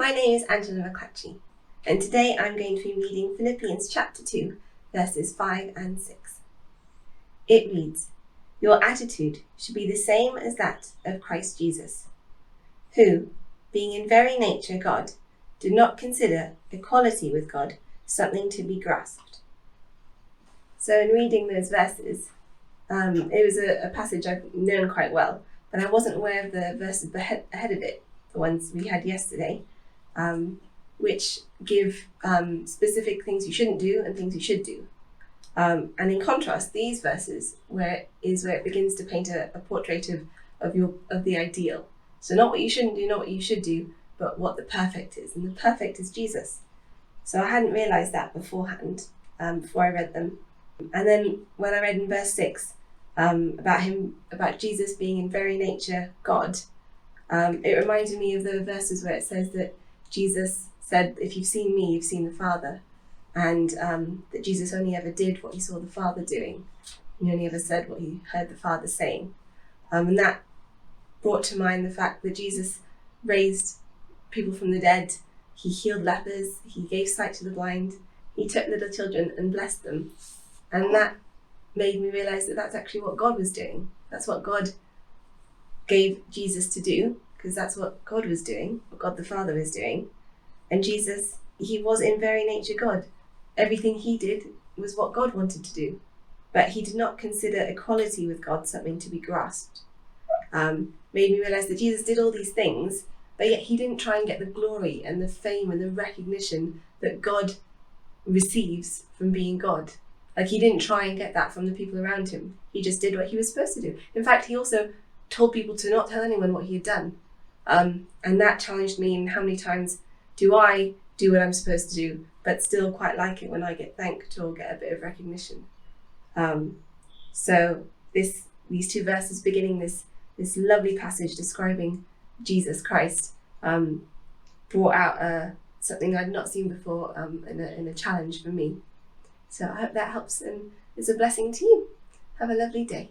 My name is Angela McClatchy, and today I'm going to be reading Philippians chapter 2, verses 5 and 6. It reads, "Your attitude should be the same as that of Christ Jesus, who, being in very nature God, did not consider equality with God something to be grasped." So in reading those verses, it was a passage I've known quite well, but I wasn't aware of the verses ahead of it, the ones we had yesterday, which give specific things you shouldn't do and things you should do. And in contrast, these verses where it begins to paint a portrait of the ideal. So not what you shouldn't do, not what you should do, but what the perfect is. And the perfect is Jesus. So I hadn't realised that beforehand, before I read them. And then when I read in verse 6 about Jesus being in very nature God, it reminded me of the verses where it says that Jesus said, "If you've seen me, you've seen the Father," and that Jesus only ever did what he saw the Father doing. He only ever said what he heard the Father saying. And that brought to mind the fact that Jesus raised people from the dead, he healed lepers, he gave sight to the blind, he took little children and blessed them. And that made me realise that that's actually what God was doing. That's what God gave Jesus to do, because that's what God was doing, what God the Father was doing. And Jesus, he was in very nature God. Everything he did was what God wanted to do. But he did not consider equality with God something to be grasped. Made me realise that Jesus did all these things, but yet he didn't try and get the glory and the fame and the recognition that God receives from being God. Like, he didn't try and get that from the people around him. He just did what he was supposed to do. In fact, he also told people to not tell anyone what he had done. And that challenged me in how many times do I do what I'm supposed to do, but still quite like it when I get thanked or get a bit of recognition. So these two verses beginning this lovely passage describing Jesus Christ brought out something I'd not seen before in a challenge for me. So I hope that helps and is a blessing to you. Have a lovely day.